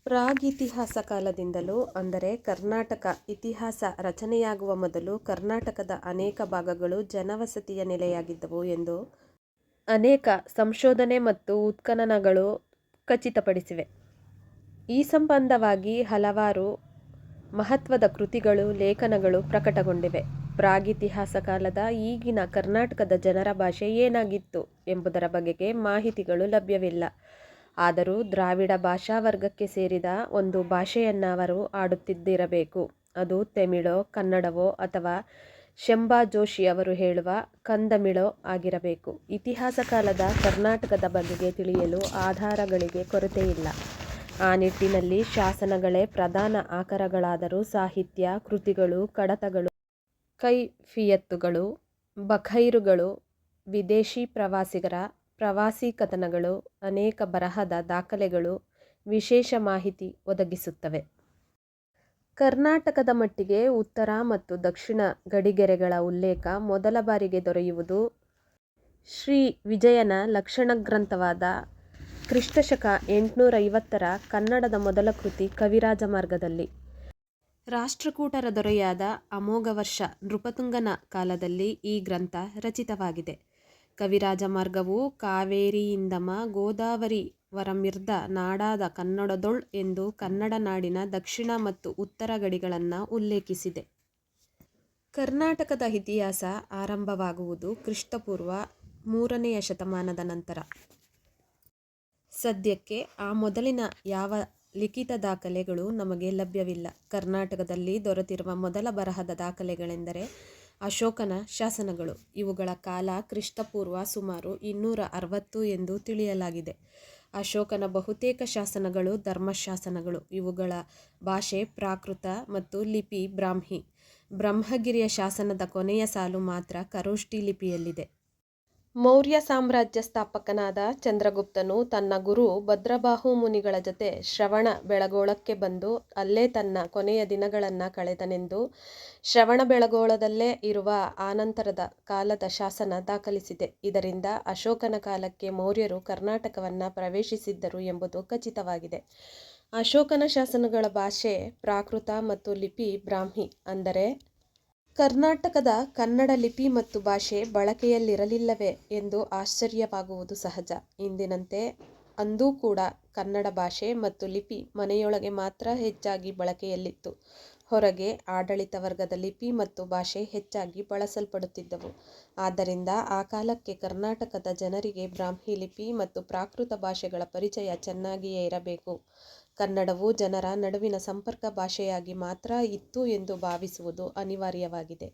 ಪ್ರಾಗಿತಿಹಾಸ ಕಾಲದಿಂದಲೂ ಅಂದರೆ ಕರ್ನಾಟಕ ಇತಿಹಾಸ ರಚನೆಯಾಗುವ ಮೊದಲು ಕರ್ನಾಟಕದ ಅನೇಕ ಭಾಗಗಳು ಜನವಸತಿಯ ನೆಲೆಯಾಗಿದ್ದವು ಎಂದು ಅನೇಕ ಸಂಶೋಧನೆ ಮತ್ತು ಉತ್ಖನನಗಳು ಖಚಿತಪಡಿಸಿವೆ. ಈ ಸಂಬಂಧವಾಗಿ ಹಲವಾರು ಮಹತ್ವದ ಕೃತಿಗಳು, ಲೇಖನಗಳು ಪ್ರಕಟಗೊಂಡಿವೆ. ಪ್ರಾಗಿತಿಹಾಸ ಕಾಲದ ಈಗಿನ ಕರ್ನಾಟಕದ ಜನರ ಭಾಷೆ ಏನಾಗಿತ್ತು ಎಂಬುದರ ಬಗೆಗೆ ಮಾಹಿತಿಗಳು ಲಭ್ಯವಿಲ್ಲ. ಆದರೂ ದ್ರಾವಿಡ ಭಾಷಾವರ್ಗಕ್ಕೆ ಸೇರಿದ ಒಂದು ಭಾಷೆಯನ್ನು ಅವರು ಆಡುತ್ತಿದ್ದಿರಬೇಕು. ಅದು ತಮಿಳೋ, ಕನ್ನಡವೋ ಅಥವಾ ಶಂಭಾ ಜೋಶಿ ಅವರು ಹೇಳುವ ಕಂದಮಿಳೋ ಆಗಿರಬೇಕು. ಇತಿಹಾಸ ಕಾಲದ ಕರ್ನಾಟಕದ ಬಗೆಗೆ ತಿಳಿಯಲು ಆಧಾರಗಳಿಗೆ ಕೊರತೆಯಿಲ್ಲ. ಆ ನಿಟ್ಟಿನಲ್ಲಿ ಶಾಸನಗಳೇ ಪ್ರಧಾನ ಆಕರಗಳಾದರೂ ಸಾಹಿತ್ಯ ಕೃತಿಗಳು, ಕಡತಗಳು, ಕೈಫಿಯತ್ತುಗಳು, ಬಖೈರುಗಳು, ವಿದೇಶಿ ಪ್ರವಾಸಿಗರ ಪ್ರವಾಸಿ ಕಥನಗಳು, ಅನೇಕ ಬರಹದ ದಾಖಲೆಗಳು ವಿಶೇಷ ಮಾಹಿತಿ ಒದಗಿಸುತ್ತವೆ. ಕರ್ನಾಟಕದ ಮಟ್ಟಿಗೆ ಉತ್ತರ ಮತ್ತು ದಕ್ಷಿಣ ಗಡಿಗೆರೆಗಳ ಉಲ್ಲೇಖ ಮೊದಲ ಬಾರಿಗೆ ದೊರೆಯುವುದು ಶ್ರೀ ವಿಜಯನ ಲಕ್ಷಣಗ್ರಂಥವಾದ ಕ್ರಿಸ್ತಶಕ 850 ಕನ್ನಡದ ಮೊದಲ ಕೃತಿ ಕವಿರಾಜಮಾರ್ಗದಲ್ಲಿ. ರಾಷ್ಟ್ರಕೂಟರ ದೊರೆಯಾದ ಅಮೋಘವರ್ಷ ನೃಪತುಂಗನ ಕಾಲದಲ್ಲಿ ಈ ಗ್ರಂಥ ರಚಿತವಾಗಿದೆ. ಕವಿರಾಜಮಾರ್ಗವು ಕಾವೇರಿಯಿಂದಮ ಗೋದಾವರಿ ವರಮಿರ್ದ ನಾಡಾದ ಕನ್ನಡದೊಳ್ ಎಂದು ಕನ್ನಡ ನಾಡಿನ ದಕ್ಷಿಣ ಮತ್ತು ಉತ್ತರ ಗಡಿಗಳನ್ನು ಉಲ್ಲೇಖಿಸಿದೆ. ಕರ್ನಾಟಕದ ಇತಿಹಾಸ ಆರಂಭವಾಗುವುದು ಕ್ರಿಸ್ತಪೂರ್ವ 3ನೇ ಶತಮಾನದ ನಂತರ. ಸದ್ಯಕ್ಕೆ ಆ ಮೊದಲಿನ ಯಾವ ಲಿಖಿತ ದಾಖಲೆಗಳು ನಮಗೆ ಲಭ್ಯವಿಲ್ಲ. ಕರ್ನಾಟಕದಲ್ಲಿ ದೊರೆತಿರುವ ಮೊದಲ ಬರಹದ ದಾಖಲೆಗಳೆಂದರೆ ಅಶೋಕನ ಶಾಸನಗಳು. ಇವುಗಳ ಕಾಲ ಕ್ರಿಸ್ತಪೂರ್ವ ಸುಮಾರು 260 ಎಂದು ತಿಳಿಯಲಾಗಿದೆ. ಅಶೋಕನ ಬಹುತೇಕ ಶಾಸನಗಳು ಧರ್ಮಶಾಸನಗಳು. ಇವುಗಳ ಭಾಷೆ ಪ್ರಾಕೃತ ಮತ್ತು ಲಿಪಿ ಬ್ರಾಹ್ಮಿ. ಬ್ರಹ್ಮಗಿರಿಯ ಶಾಸನದ ಕೊನೆಯ ಸಾಲು ಮಾತ್ರ ಖರೋಷ್ಠಿ ಲಿಪಿಯಲ್ಲಿದೆ. ಮೌರ್ಯ ಸಾಮ್ರಾಜ್ಯ ಸ್ಥಾಪಕನಾದ ಚಂದ್ರಗುಪ್ತನು ತನ್ನ ಗುರು ಭದ್ರಬಾಹು ಮುನಿಗಳ ಜೊತೆ ಶ್ರವಣಬೆಳಗೊಳಕ್ಕೆ ಬಂದು ಅಲ್ಲೇ ತನ್ನ ಕೊನೆಯ ದಿನಗಳನ್ನು ಕಳೆದನೆಂದು ಶ್ರವಣಬೆಳಗೊಳದಲ್ಲೇ ಇರುವ ಆನಂತರದ ಕಾಲದ ಶಾಸನ ದಾಖಲಿಸಿದೆ. ಇದರಿಂದ ಅಶೋಕನ ಕಾಲಕ್ಕೆ ಮೌರ್ಯರು ಕರ್ನಾಟಕವನ್ನು ಪ್ರವೇಶಿಸಿದ್ದರು ಎಂಬುದು ಖಚಿತವಾಗಿದೆ. ಅಶೋಕನ ಶಾಸನಗಳ ಭಾಷೆ ಪ್ರಾಕೃತ ಮತ್ತು ಲಿಪಿ ಬ್ರಾಹ್ಮಿ. ಅಂದರೆ ಕರ್ನಾಟಕದ ಕನ್ನಡ ಲಿಪಿ ಮತ್ತು ಭಾಷೆ ಬಳಕೆಯಲ್ಲಿರಲಿಲ್ಲವೇ ಎಂದು ಆಶ್ಚರ್ಯವಾಗುವುದು ಸಹಜ. ಇಂದಿನಂತೆ ಅಂದೂ ಕೂಡ ಕನ್ನಡ ಭಾಷೆ ಮತ್ತು ಲಿಪಿ ಮನೆಯೊಳಗೆ ಮಾತ್ರ ಹೆಚ್ಚಾಗಿ ಬಳಕೆಯಲ್ಲಿತ್ತು. ಹೊರಗೆ ಆಡಳಿತ ವರ್ಗದ ಲಿಪಿ ಮತ್ತು ಭಾಷೆ ಹೆಚ್ಚಾಗಿ ಬಳಸಲ್ಪಡುತ್ತಿದ್ದವು. ಆದ್ದರಿಂದ ಆ ಕಾಲಕ್ಕೆ ಕರ್ನಾಟಕದ ಜನರಿಗೆ ಬ್ರಾಹ್ಮಿ ಲಿಪಿ ಮತ್ತು ಪ್ರಾಕೃತ ಭಾಷೆಗಳ ಪರಿಚಯ ಚೆನ್ನಾಗಿಯೇ ಇರಬೇಕು. ಕನ್ನಡವು ಜನರ ನಡುವಿನ ಸಂಪರ್ಕ ಭಾಷೆಯಾಗಿ ಮಾತ್ರ ಇತ್ತು ಎಂದು ಭಾವಿಸುವುದು ಅನಿವಾರ್ಯವಾಗಿದೆ.